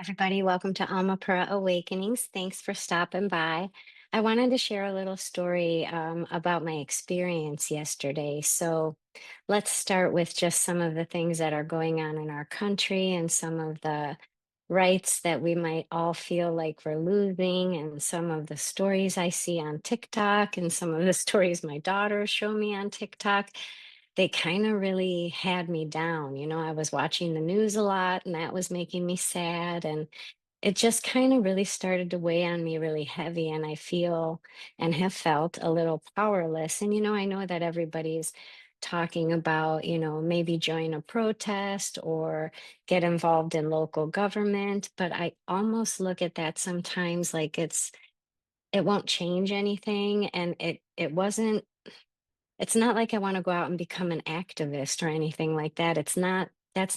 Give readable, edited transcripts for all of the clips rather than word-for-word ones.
Everybody, welcome to Almapura Awakenings. Thanks for stopping by. I wanted to share a little story about my experience yesterday. So let's start with just some of the things that are going on in our country and some of the rights that we might all feel like we're losing, and some of the stories I see on TikTok, and some of the stories my daughters show me on TikTok. They kind of really had me down. I was watching the news a lot, and that was making me sad. And it just kind of really started to weigh on me really heavy. And I feel and have felt a little powerless. And, I know that everybody's talking about, maybe join a protest or get involved in local government. But I almost look at that sometimes like it won't change anything. And it's not like I want to go out and become an activist or anything like that. That's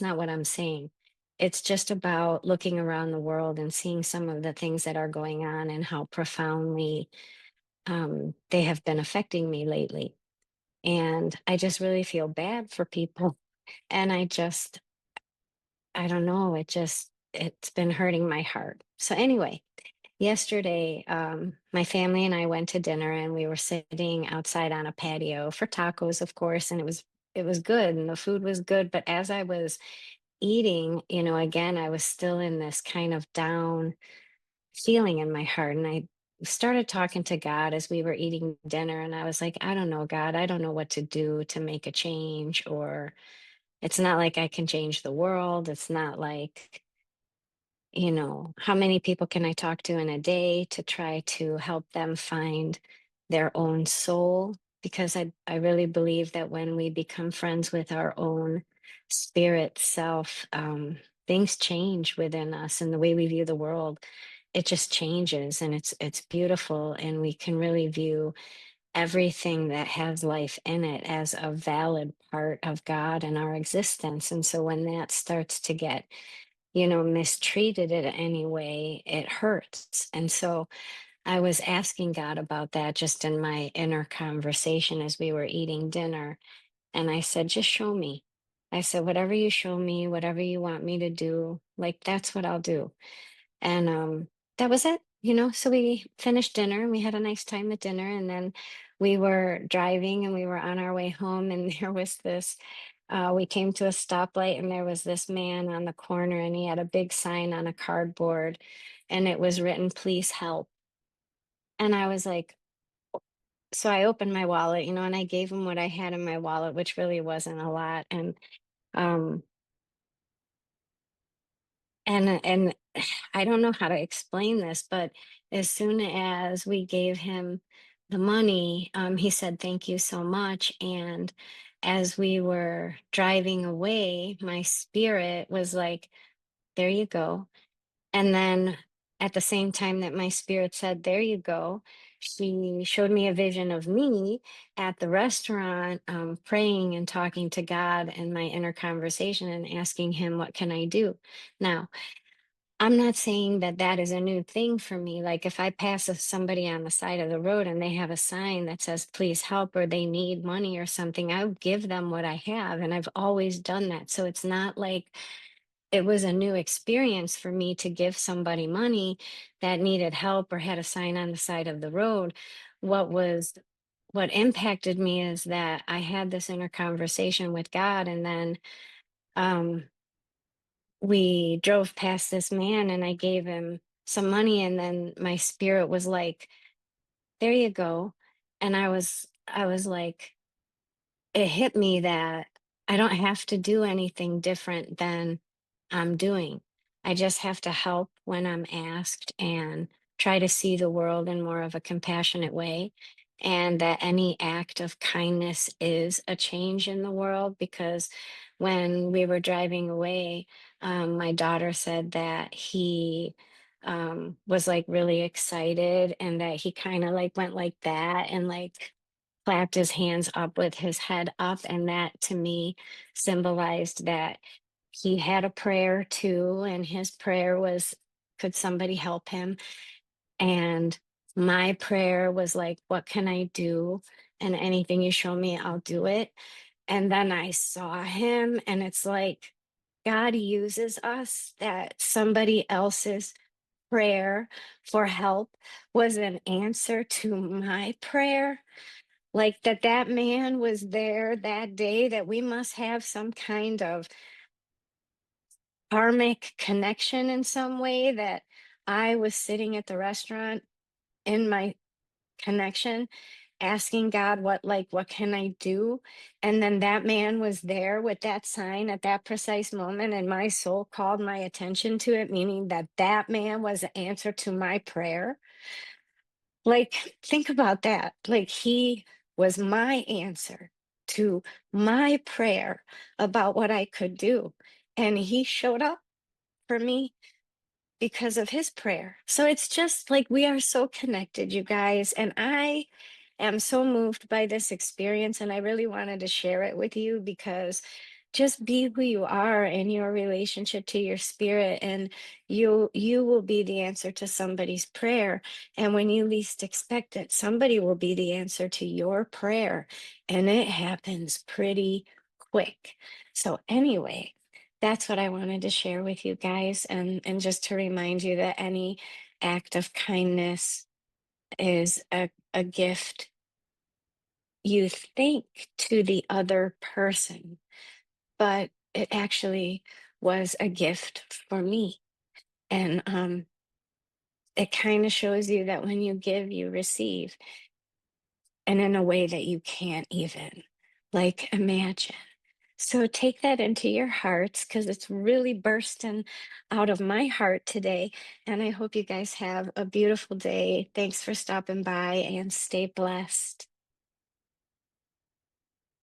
not what I'm saying. It's just about looking around the world and seeing some of the things that are going on and how profoundly they have been affecting me lately. And I just really feel bad for people. And I don't know, it's been hurting my heart. So, anyway, yesterday, my family and I went to dinner, and we were sitting outside on a patio for tacos, of course, and it was good and the food was good. But as I was eating, again, I was still in this kind of down feeling in my heart. And I started talking to God as we were eating dinner, and I was like, I don't know, God, I don't know what to do to make a change, or it's not like I can change the world. It's not like, how many people can I talk to in a day to try to help them find their own soul? Because I really believe that when we become friends with our own spirit self, things change within us, and the way we view the world, it just changes, and it's beautiful, and we can really view everything that has life in it as a valid part of God and our existence. And so when that starts to get mistreated in any way, it hurts. And so I was asking God about that just in my inner conversation as we were eating dinner. And I said, just show me. I said, whatever you show me, whatever you want me to do, like that's what I'll do. And that was it. So we finished dinner and we had a nice time at dinner. And then we were driving and we were on our way home. And there was we came to a stoplight, and there was this man on the corner, and he had a big sign on a cardboard, and it was written, please help. And I was like, so I opened my wallet, and I gave him what I had in my wallet, which really wasn't a lot. Um, and I don't know how to explain this, but as soon as we gave him the money, he said, thank you so much. And as we were driving away, my spirit was like, there you go. And then at the same time that my spirit said, there you go, she showed me a vision of me at the restaurant, praying and talking to God in my inner conversation and asking him, what can I do? Now, I'm not saying that that is a new thing for me. Like if I pass somebody on the side of the road and they have a sign that says, please help, or they need money or something, I would give them what I have. And I've always done that. So it's not like it was a new experience for me to give somebody money that needed help or had a sign on the side of the road. What impacted me is that I had this inner conversation with God, and then um we drove past this man and I gave him some money, and then my spirit was like, there you go. And I was like, it hit me that I don't have to do anything different than I'm doing. I just have to help when I'm asked and try to see the world in more of a compassionate way. And that any act of kindness is a change in the world. Because when we were driving away, my daughter said that he was like really excited, and that he kind of like went like that and like clapped his hands up with his head up. And that to me symbolized that he had a prayer too. And his prayer was, could somebody help him? And my prayer was like, what can I do? And anything you show me, I'll do it. And then I saw him, and it's like, God uses us, that somebody else's prayer for help was an answer to my prayer. Like that man was there that day, that we must have some kind of karmic connection in some way, that I was sitting at the restaurant in my connection asking God, what can I do? And then that man was there with that sign at that precise moment, and my soul called my attention to it, meaning that that man was the answer to my prayer. Like, think about that. Like, he was my answer to my prayer about what I could do. And he showed up for me because of his prayer. So it's just like we are so connected, you guys. And I am so moved by this experience. And I really wanted to share it with you, because just be who you are in your relationship to your spirit, and you will be the answer to somebody's prayer. And when you least expect it, somebody will be the answer to your prayer, and it happens pretty quick. So anyway, that's what I wanted to share with you guys, and just to remind you that any act of kindness is a gift you think to the other person, but it actually was a gift for me. And it kind of shows you that when you give, you receive, and in a way that you can't even like imagine. So take that into your hearts, because it's really bursting out of my heart today. And I hope you guys have a beautiful day. Thanks for stopping by, and stay blessed.